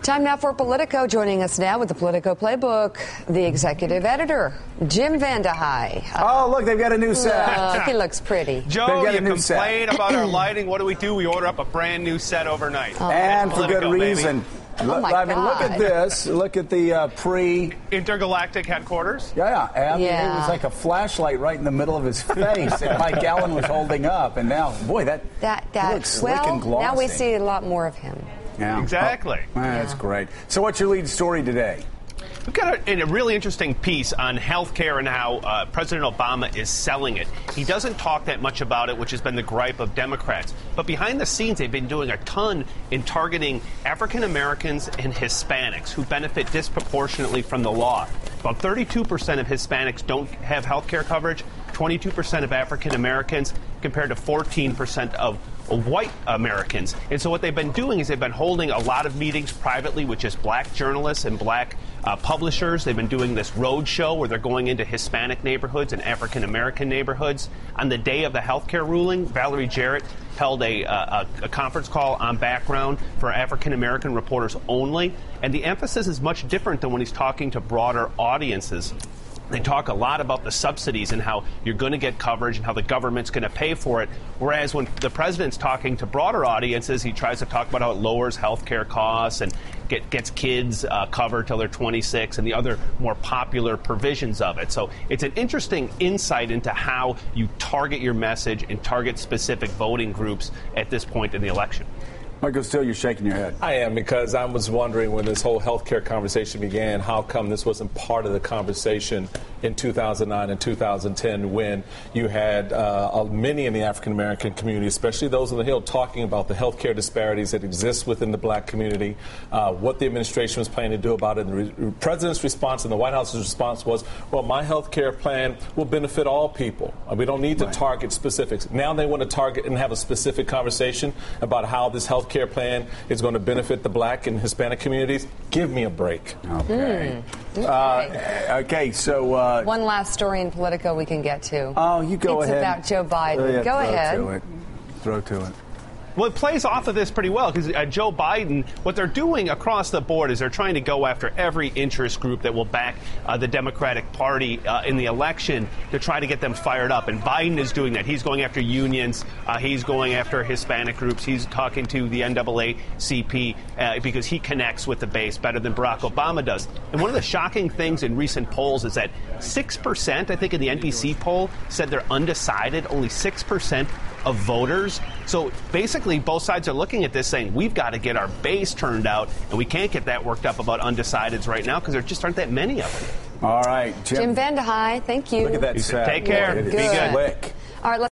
Time now for Politico. Joining us now with the Politico Playbook, the executive editor, Jim Vandehei. Oh, look, they've got a new set. He looks pretty. Joe, you complain about our lighting. What do? We order up a brand new set overnight. And for good reason. Oh my God. Look at this. Look at the intergalactic headquarters. Yeah, and it was like a flashlight right in the middle of his face that Mike Allen was holding up. And now, boy, that looks slick and glossy. Now we see a lot more of him. Yeah. Exactly. That's great. So what's your lead story today? We've got a really interesting piece on health care and how President Obama is selling it. He doesn't talk that much about it, which has been the gripe of Democrats. But behind the scenes, they've been doing a ton in targeting African Americans and Hispanics who benefit disproportionately from the law. About 32% of Hispanics don't have health care coverage, 22% of African Americans, compared to 14% of white Americans. And so what they've been doing is they've been holding a lot of meetings privately with just black journalists and black publishers. They've been doing this road show where they're going into Hispanic neighborhoods and African American neighborhoods. On the day of the health care ruling, Valerie Jarrett held a conference call on background for African American reporters only. And the emphasis is much different than when he's talking to broader audiences. They talk a lot about the subsidies and how you're going to get coverage and how the government's going to pay for it. Whereas when the president's talking to broader audiences, he tries to talk about how it lowers health care costs and gets kids covered till they're 26 and the other more popular provisions of it. So it's an interesting insight into how you target your message and target specific voting groups at this point in the election. Michael Steele, you're shaking your head. I am, because I was wondering when this whole health care conversation began, how come this wasn't part of the conversation in 2009 and 2010 when you had many in the African-American community, especially those on the Hill, talking about the health care disparities that exist within the black community, what the administration was planning to do about it. And the president's response and the White House's response was, well, my health care plan will benefit all people. We don't need to target specifics. Now they want to target and have a specific conversation about how this health care plan is going to benefit the black and Hispanic communities. Give me a break. Okay. Okay, so... one last story in Politico we can get to. Oh, you go ahead. It's about Joe Biden. Go ahead. Throw to it. Well, it plays off of this pretty well because Joe Biden, what they're doing across the board is they're trying to go after every interest group that will back the Democratic Party in the election to try to get them fired up. And Biden is doing that. He's going after unions. He's going after Hispanic groups. He's talking to the NAACP because he connects with the base better than Barack Obama does. And one of the shocking things in recent polls is that 6%, I think in the NBC poll, said they're undecided. Only 6% of voters. So basically, both sides are looking at this saying, we've got to get our base turned out, and we can't get that worked up about undecideds right now because there just aren't that many of them. All right, Jim Vandehei, thank you. Look at that set. Take care. Boy, Be good. Slick. All right, let's